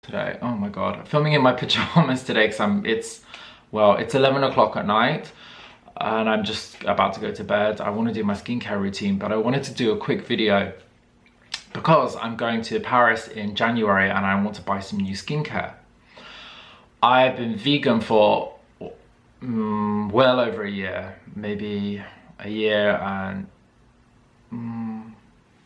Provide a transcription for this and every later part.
Today, oh my god, I'm filming in my pajamas today because it's 11 o'clock at night and I'm just about to go to bed. I want to do my skincare routine, but I wanted to do a quick video because I'm going to Paris in January and I want to buy some new skincare. I've been vegan for well over a year, maybe a year and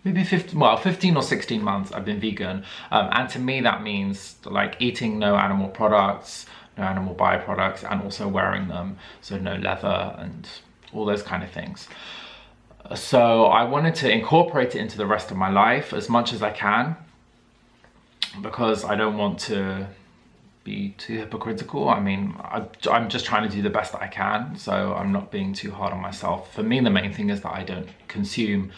maybe 15 or 16 months I've been vegan, and to me that means like eating no animal products, no animal byproducts, and also wearing them, so no leather and all those kind of things. So I wanted to incorporate it into the rest of my life as much as I can, because I don't want to be too hypocritical. I mean, I'm just trying to do the best that I can, so I'm not being too hard on myself. For me, the main thing is that I don't consume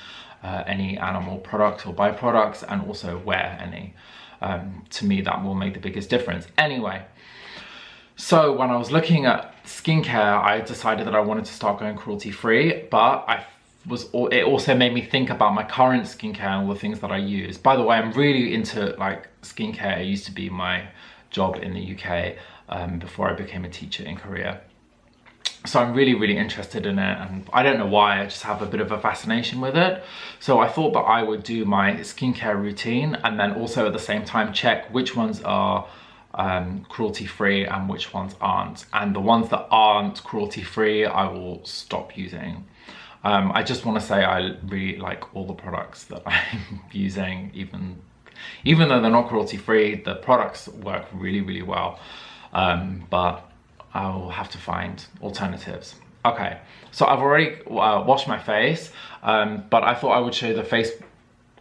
any animal products or byproducts, and also wear any. To me, that will make the biggest difference. Anyway, so when I was looking at skincare, I decided that I wanted to start going cruelty-free, but it also made me think about my current skincare and all the things that I use. By the way, I'm really into like skincare. It used to be my job in the UK before I became a teacher in Korea. So I'm really interested in it, and I don't know why, I just have a bit of a fascination with it. So I thought that I would do my skincare routine and then also at the same time check which ones are cruelty-free and which ones aren't. And the ones that aren't cruelty-free, I will stop using. I just want to say I really like all the products that I'm using, even though they're not cruelty-free, the products work really well. But I'll have to find alternatives. Okay, so I've already washed my face, but I thought I would show you the face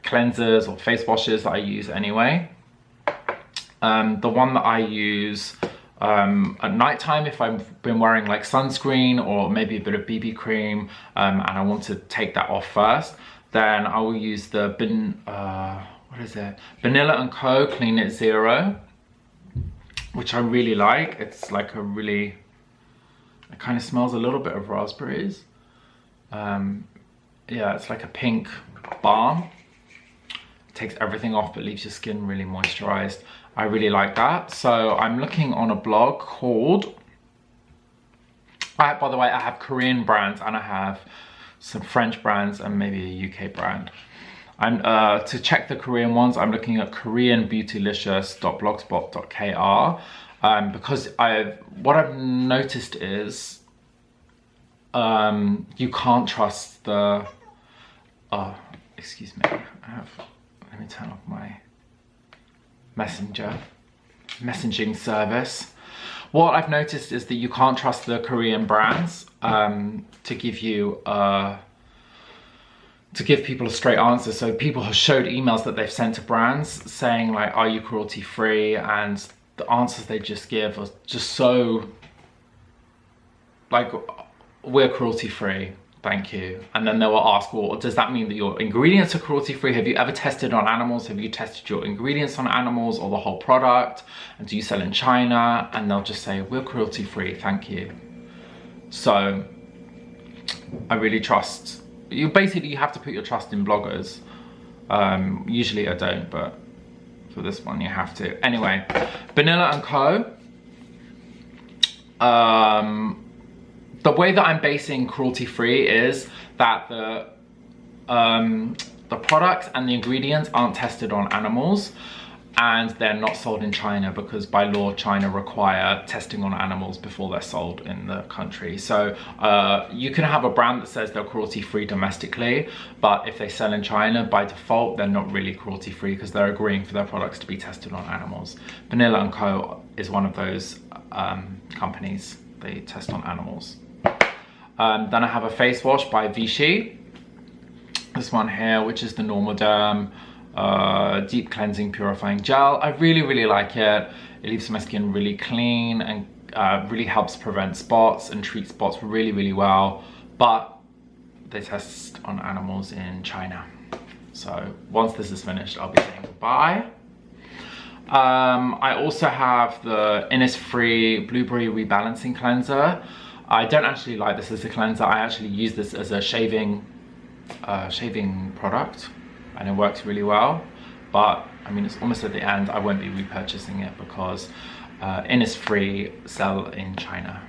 cleansers or face washes that I use anyway. The one that I use at nighttime, if I've been wearing like sunscreen or maybe a bit of BB cream, and I want to take that off first, then I will use the Vanilla & Co. Clean It Zero, which I really like. It's like it kind of smells a little bit of raspberries. Yeah, it's like a pink balm. It takes everything off but leaves your skin really moisturized. I really like that. So I'm looking on a blog called, by the way, I have Korean brands and I have some French brands and maybe a UK brand. To check the Korean ones, I'm looking at koreanbeautylicious.blogspot.kr, because what I've noticed is you can't trust the excuse me, let me turn off my messaging service. What I've noticed is that you can't trust the Korean brands to give people a straight answer. So people have showed emails that they've sent to brands saying like, are you cruelty free? And the answers they just give are just so like, we're cruelty free, thank you. And then they will ask, well, does that mean that your ingredients are cruelty free? Have you ever tested on animals? Have you tested your ingredients on animals or the whole product? And do you sell in China? And they'll just say, we're cruelty free, thank you. So I really trust, you have to put your trust in bloggers. Usually I don't, but for this one you have to. Anyway, Vanilla & Co. The way that I'm basing cruelty-free is that the products and the ingredients aren't tested on animals, and they're not sold in China because by law China require testing on animals before they're sold in the country. So you can have a brand that says they're cruelty-free domestically, but if they sell in China, by default they're not really cruelty-free because they're agreeing for their products to be tested on animals. Vanilla & Co. is one of those companies. They test on animals. Then I have a face wash by Vichy. This one here, which is the Normal Derm Deep Cleansing Purifying Gel. I really like it. It leaves my skin really clean and really helps prevent spots and treat spots really well. But they test on animals in China. So once this is finished, I'll be saying goodbye. I also have the Innisfree Blueberry Rebalancing Cleanser. I don't actually like this as a cleanser. I actually use this as a shaving product, and it works really well. But I mean, it's almost at the end. I won't be repurchasing it because Innisfree sell in China.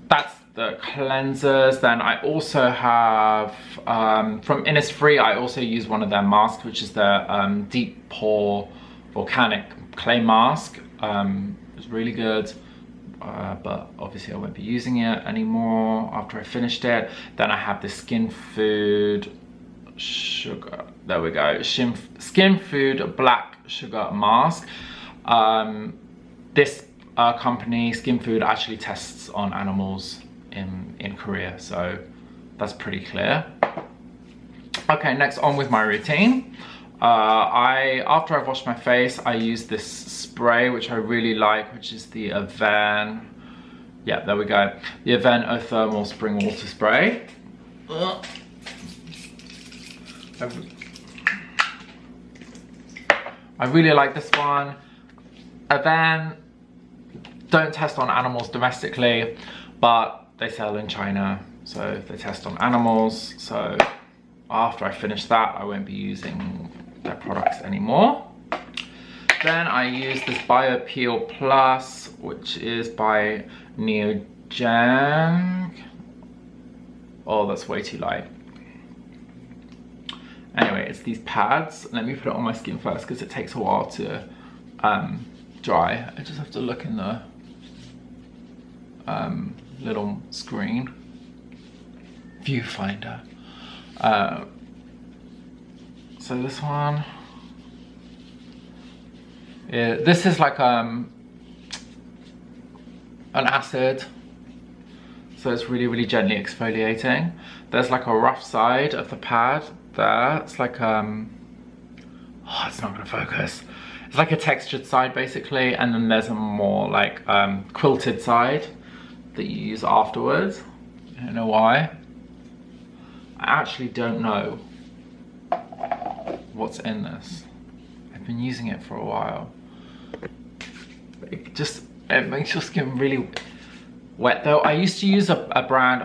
That's the cleansers. Then I also have from Innisfree, I also use one of their masks, which is their deep pore volcanic clay mask. It's really good, but obviously I won't be using it anymore after I finished it. Then I have the Skin Food sugar, there we go, Skin Food black sugar mask. This company, Skin Food, actually tests on animals in Korea, so that's pretty clear. Okay, next on with my routine. After I've washed my face, I use this spray which I really like, which is the Aven, yeah, there we go, the Aven Thermal Spring Water Spray. I really like this one. Aven don't test on animals domestically, but they sell in China, so they test on animals. So after I finish that, I won't be using their products anymore. Then I use this Bio Peel Plus, which is by Neogen. Oh, that's way too light. Anyway, it's these pads. Let me put it on my skin first because it takes a while to dry. I just have to look in the little screen viewfinder. So this one, this is like an acid, so it's really gently exfoliating. There's like a rough side of the pad there. It's like oh, it's not gonna focus. It's like a textured side basically, and then there's a more like quilted side that you use afterwards. I don't know why. I actually don't know what's in this. I've been using it for a while. It makes your skin really wet though. I used to use a brand,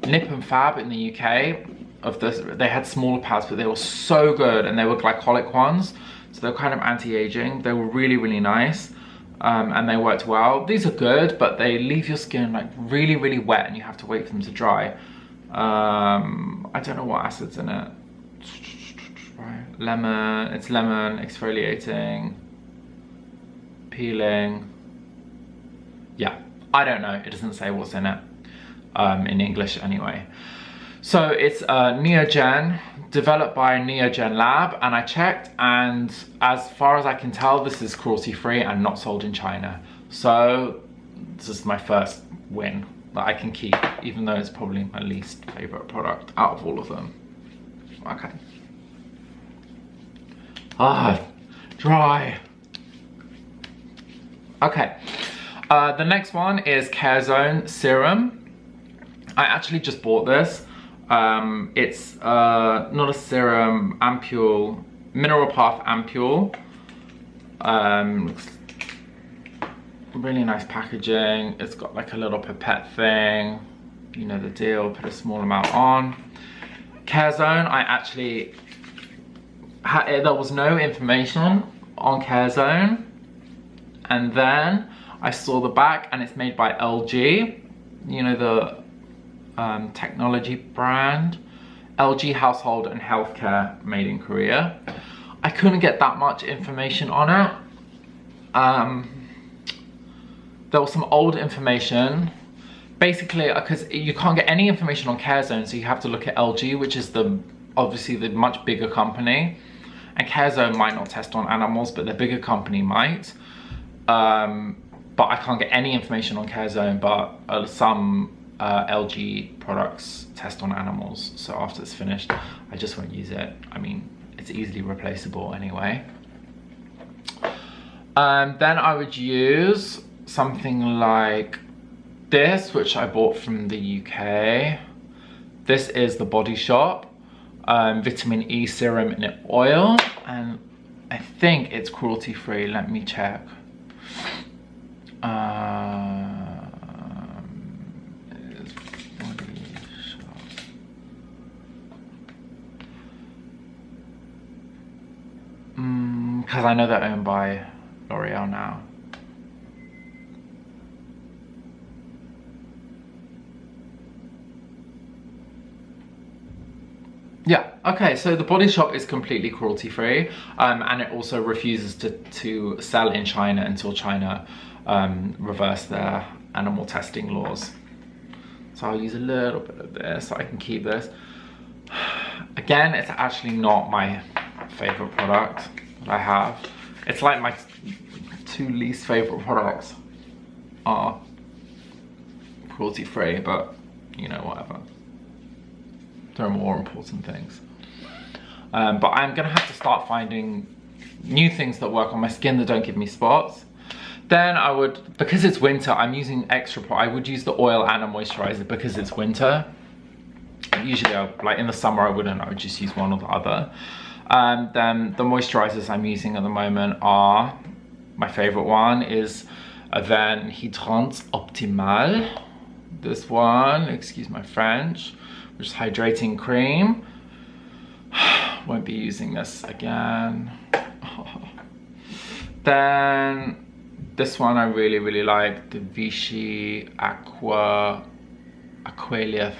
Nip and Fab in the UK. Of this, they had smaller pads, but they were so good, and they were glycolic ones, so they're kind of anti-aging. They were really nice, and they worked well. These are good, but they leave your skin like really wet, and you have to wait for them to dry. I don't know what acid's in it. Lemon, it's lemon, exfoliating, peeling. Yeah, I don't know, it doesn't say what's in it, in English anyway. So it's Neogen, developed by Neogen Lab, and I checked, and as far as I can tell, this is cruelty free and not sold in China. So this is my first win that I can keep, even though it's probably my least favorite product out of all of them. Okay. Dry. Okay. The next one is CareZone Serum. I actually just bought this. It's not a serum, ampule, Mineral Path ampule. Really nice packaging. It's got like a little pipette thing. You know the deal, put a small amount on. CareZone, I actually, there was no information on CareZone. And then I saw the back, and it's made by LG. You know, the technology brand, LG Household and Healthcare, made in Korea. I couldn't get that much information on it. There was some old information, basically, because you can't get any information on CareZone, so you have to look at LG, which is obviously the much bigger company, and CareZone might not test on animals, but the bigger company might. But I can't get any information on CareZone, but some LG products test on animals, so after it's finished I just won't use it. I mean, it's easily replaceable anyway. Then I would use something like this, which I bought from the UK. This is the Body Shop vitamin E serum in oil, and I think it's cruelty free. Let me check. because I know they're owned by L'Oreal now. Yeah, okay, so the Body Shop is completely cruelty free, and it also refuses to sell in China until China reverse their animal testing laws. So I'll use a little bit of this so I can keep this. Again, it's actually not my favorite product that I have. It's like my two least favorite products are cruelty free, but you know, whatever. There are more important things. But I'm gonna have to start finding new things that work on my skin that don't give me spots. Then I would, because it's winter, I'm using extra, I would use the oil and a moisturizer because it's winter. Usually, like in the summer, I wouldn't, I would just use one or the other. Then the moisturizers I'm using at the moment are, my favorite one is Avène Hydrante Optimale. This one, excuse my French, which is hydrating cream. Won't be using this again. Then this one I really like, the Vichy Aqualia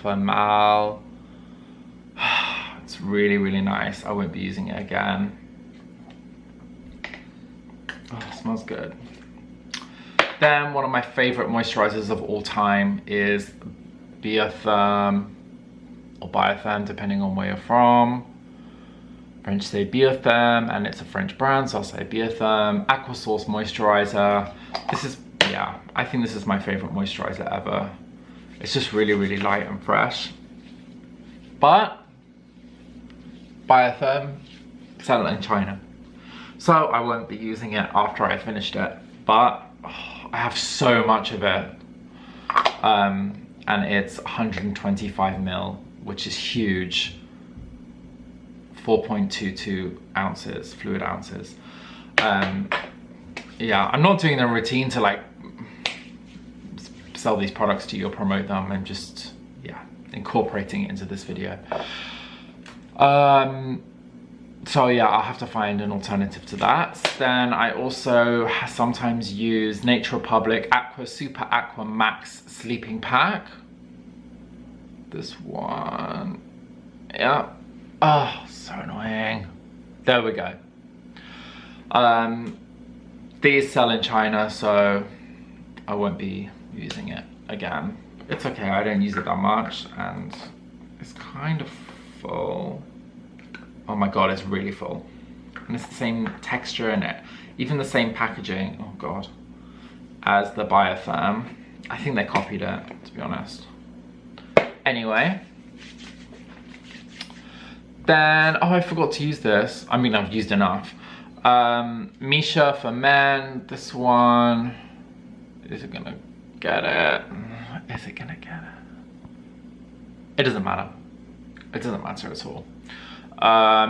Thermal. It's really nice. I won't be using it again. Oh, it smells good. Then one of my favorite moisturizers of all time is Biotherm or Biotherm, depending on where you're from. French say Biotherm, and it's a French brand, so I'll say Biotherm. Aqua Source moisturizer. This is, yeah, I think this is my favorite moisturizer ever. It's just really light and fresh. But Biotherm, sell it in China, so I won't be using it after I finished it. But I have so much of it, and it's 125 ml, which is huge. 4.22 ounces, fluid ounces. Yeah, I'm not doing the routine to like sell these products to you or promote them. I'm just, yeah, incorporating it into this video. So yeah, I'll have to find an alternative to that. Then I also sometimes use Nature Republic Aqua Super Aqua Max Sleeping Pack. This one, yeah. Oh, so annoying. There we go. These sell in China, so I won't be using it again. It's okay, I don't use it that much, and it's kind of full. Oh my god, it's really full. And it's the same texture in it, even the same packaging, oh god, as the Biotherm. I think they copied it, to be honest. Anyway. Then, oh, I forgot to use this. I mean, I've used enough. Misha for men, this one. Is it gonna get it? Is it gonna get it? It doesn't matter. It doesn't matter at all.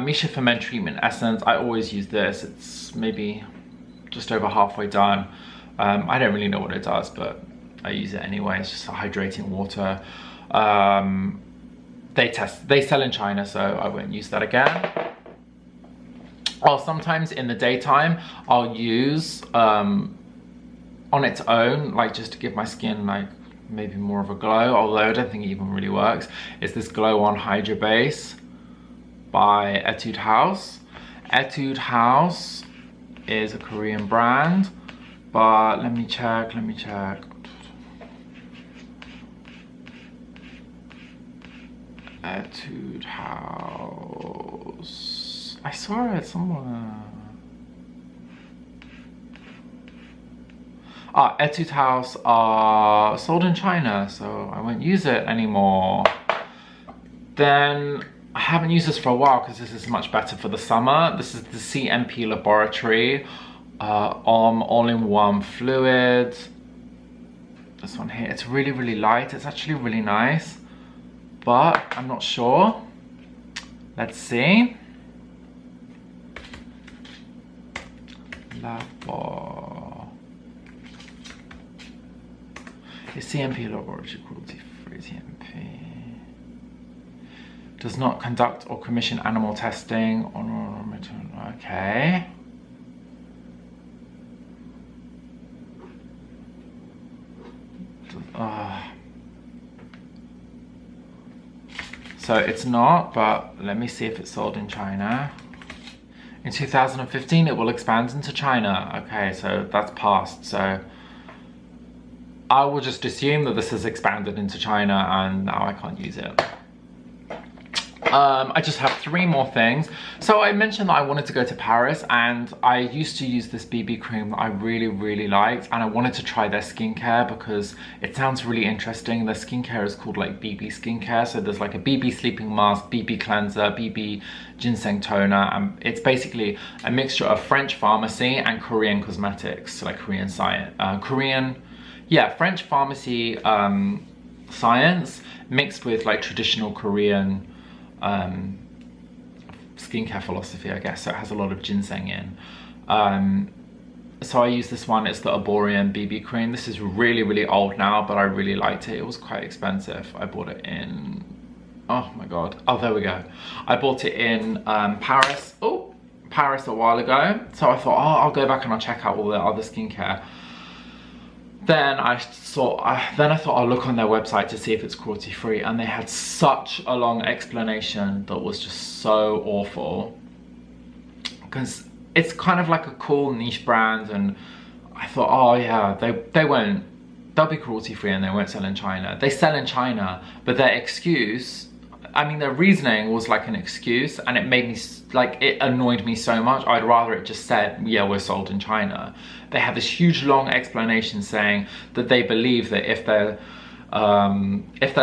Misha for Men Treatment Essence. I always use this. It's maybe just over halfway done. I don't really know what it does, but I use it anyway. It's just a hydrating water. They sell in China, so I won't use that again. Or sometimes in the daytime, I'll use on its own, like just to give my skin like maybe more of a glow, although I don't think it even really works. It's this Glow On Hydra Base by Etude House. Etude House is a Korean brand, but let me check. Etude House. I saw it somewhere. Etude House are sold in China, so I won't use it anymore. Then I haven't used this for a while because this is much better for the summer. This is the CMP Laboratory all-in-one fluid. This one here, it's really light. It's actually really nice, but I'm not sure. Let's see. Is CMP Laboratory cruelty free? CMP does not conduct or commission animal testing. Okay. So it's not, but let me see if it's sold in China. In 2015, it will expand into China. Okay, so that's passed. So I will just assume that this has expanded into China and now I can't use it. I just have 3 more things. So I mentioned that I wanted to go to Paris, and I used to use this BB cream that I really liked, and I wanted to try their skincare because it sounds really interesting. Their skincare is called like BB skincare. So there's like a BB sleeping mask, BB cleanser, BB ginseng toner, and it's basically a mixture of French pharmacy and Korean cosmetics, so like Korean science, French pharmacy science mixed with like traditional Korean skincare philosophy, I guess. So it has a lot of ginseng in. So I use this one. It's the Arborian BB cream. This is really old now, but I really liked it. It was quite expensive. I bought it in, oh my god, oh there we go. I bought it in Paris a while ago. So I thought, oh, I'll go back and I'll check out all the other skincare. Then I thought I'll look on their website to see if it's cruelty free, and they had such a long explanation that was just so awful, because it's kind of like a cool niche brand, and I thought, oh yeah, they'll be cruelty free and they won't sell in China. They sell in China, but their excuse, I mean their reasoning was like an excuse, and it made me, like, it annoyed me so much. I'd rather it just said, yeah, we're sold in China. They have this huge long explanation saying that they believe that if they're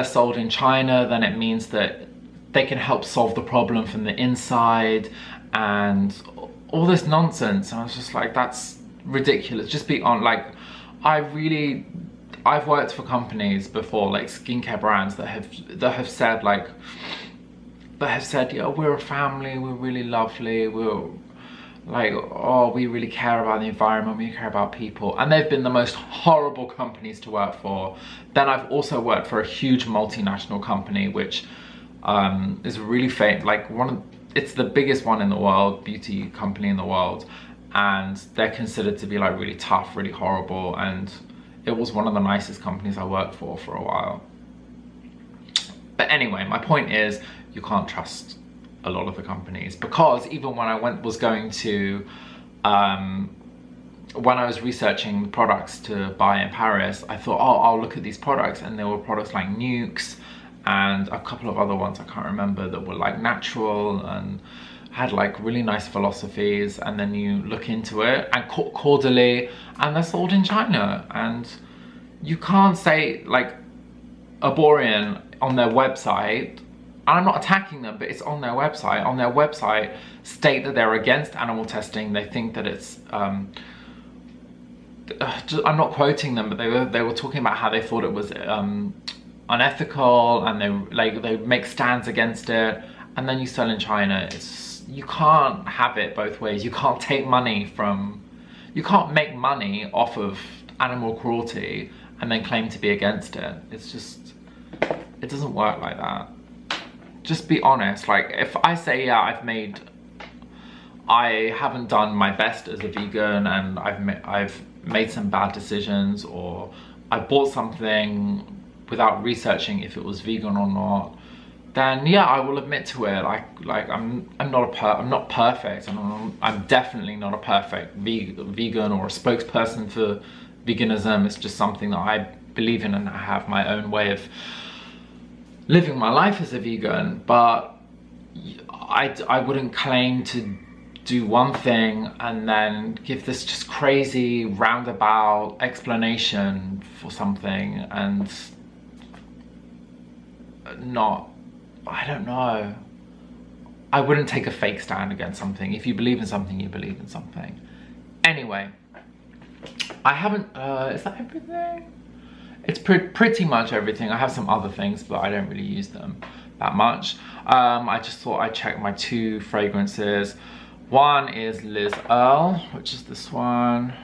sold in China, then it means that they can help solve the problem from the inside, and all this nonsense. And I was just like, that's ridiculous. Just be on, like, I've worked for companies before, like skincare brands that have said, like, yeah, we're a family, we're really lovely, we're like, oh, we really care about the environment, we care about people, and they've been the most horrible companies to work for. Then I've also worked for a huge multinational company, which is really famous, like it's the biggest one in the world, beauty company in the world, and they're considered to be like really tough, really horrible, and it was one of the nicest companies I worked for a while. But anyway, my point is, you can't trust a lot of the companies, because even when I was researching the products to buy in Paris, I thought, oh, I'll look at these products, and there were products like Nukes and a couple of other ones I can't remember that were like natural and had like really nice philosophies, and then you look into it, and Caudalie, and they're sold in China, and you can't say, like, Arborian on their website, and I'm not attacking them, but it's on their website. On their website, state that they're against animal testing. They think that it's, I'm not quoting them, but they were talking about how they thought it was unethical, and they make stands against it. And then you sell in China. You can't have it both ways. You can't you can't make money off of animal cruelty and then claim to be against it. It's just, it doesn't work like that. Just be honest. Like, if I say, yeah, I haven't done my best as a vegan, and I've made some bad decisions, or I bought something without researching if it was vegan or not, then yeah, I will admit to it. Like I'm not perfect, and I'm definitely not a perfect vegan or a spokesperson for veganism. It's just something that I believe in, and I have my own way of living my life as a vegan. But I wouldn't claim to do one thing and then give this just crazy roundabout explanation for something and not, I don't know. I wouldn't take a fake stand against something. If you believe in something, you believe in something. Anyway, I haven't, is that everything? It's pretty much everything. I have some other things, but I don't really use them that much. I just thought I'd check my 2 fragrances. One is Liz Earle, which is this one.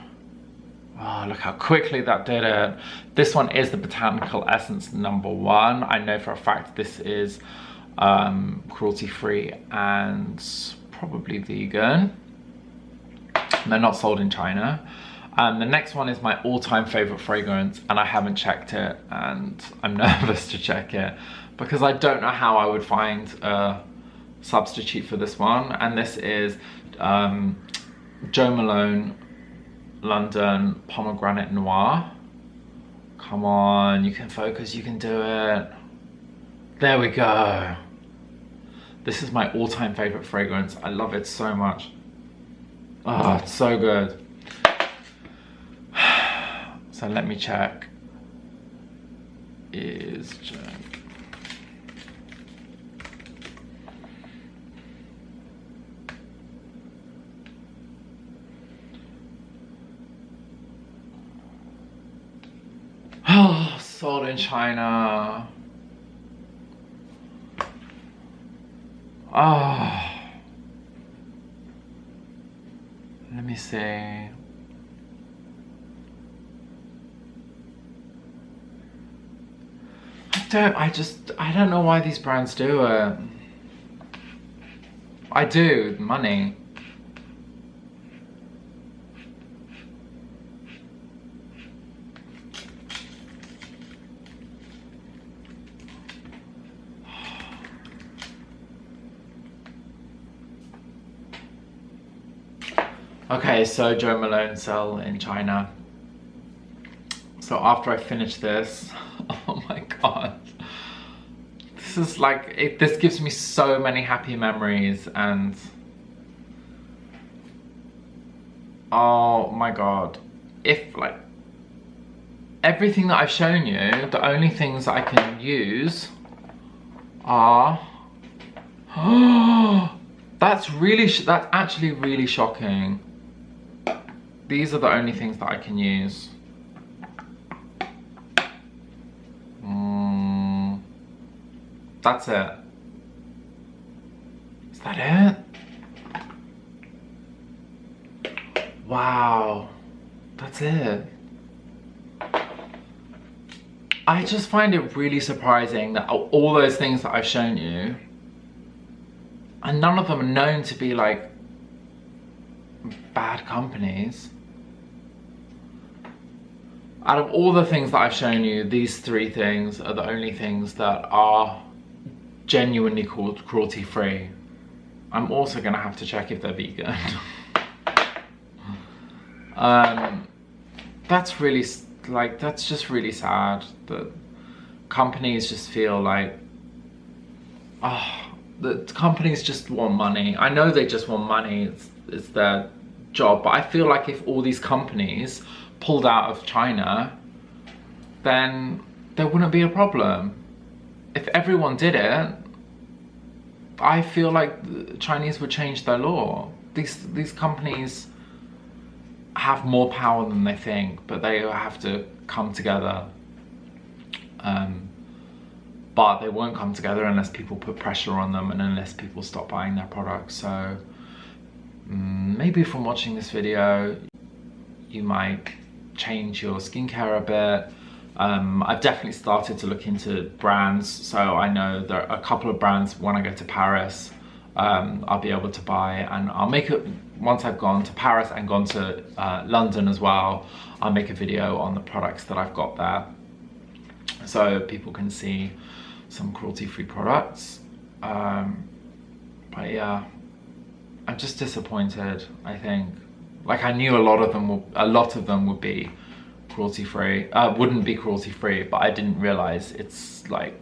Oh, look how quickly that did it. This one is the Botanical Essence #1. I know for a fact this is cruelty-free and probably vegan. They're not sold in China. The next one is my all-time favorite fragrance, and I haven't checked it, and I'm nervous to check it, because I don't know how I would find a substitute for this one. And this is Jo Malone London Pomegranate Noir. Come on, you can focus, you can do it. There we go. This is my all-time favorite fragrance. I love it so much. Oh, it's so good. So let me check. Is oh, sold in China. Oh, let me see. I don't know why these brands do it. I do, money. Okay, so Jo Malone sell in China. So after I finish this, oh my god. This is like, this gives me so many happy memories, and oh my god. If like, everything that I've shown you, the only things that I can use are, that's actually really shocking. These are the only things that I can use. That's it. Is that it? Wow. That's it. I just find it really surprising that all those things that I've shown you, and none of them are known to be like bad companies. Out of all the things that I've shown you, these three things are the only things that are genuinely cruelty free. I'm also gonna have to check if they're vegan. That's really, like, that's just really sad that companies just feel like, the companies just want money. I know they just want money, it's their job, but I feel like if all these companies pulled out of China, then there wouldn't be a problem. If everyone did it, I feel like the Chinese would change their law. These companies have more power than they think, but they have to come together. But they won't come together unless people put pressure on them and unless people stop buying their products. So maybe from watching this video, you might change your skincare a bit. I've definitely started to look into brands, so I know there are a couple of brands when I go to Paris I'll be able to buy, and I'll make it, once I've gone to Paris and gone to London as well, I'll make a video on the products that I've got there so people can see some cruelty-free products. But yeah, I'm just disappointed. I think, like, I knew a lot of them would be cruelty-free, wouldn't be cruelty-free, but I didn't realize it's like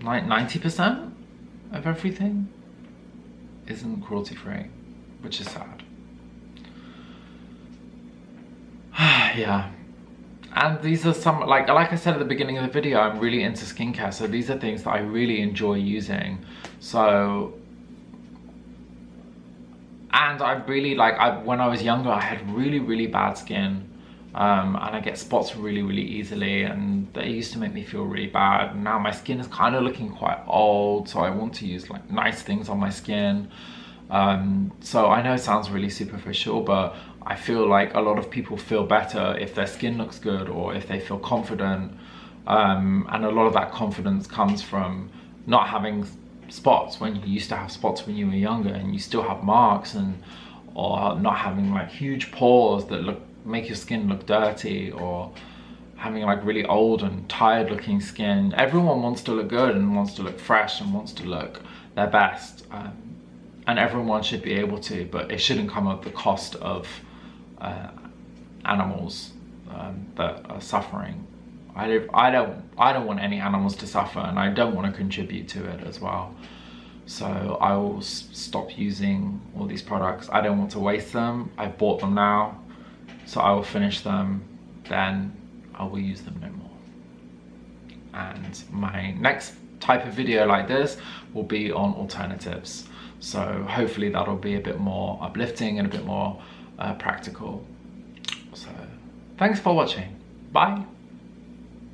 90% of everything isn't cruelty-free, which is sad. Yeah. And these are some, like I said at the beginning of the video, I'm really into skincare, so these are things that I really enjoy using. So, and I really, when I was younger, I had really bad skin, and I get spots really easily, and they used to make me feel really bad. And now my skin is kind of looking quite old, so I want to use like nice things on my skin. So I know it sounds really superficial, but I feel like a lot of people feel better if their skin looks good or if they feel confident. And a lot of that confidence comes from not having spots when you used to have spots when you were younger, and you still have marks, or not having like huge pores that make your skin look dirty, or having like really old and tired looking skin. Everyone wants to look good and wants to look fresh and wants to look their best, and everyone should be able to, but it shouldn't come at the cost of animals that are suffering. I don't want any animals to suffer, and I don't want to contribute to it as well. So I will stop using all these products. I don't want to waste them. I've bought them now, so I will finish them, then I will use them no more. And my next type of video like this will be on alternatives. So hopefully that'll be a bit more uplifting and a bit more practical. So thanks for watching. Bye.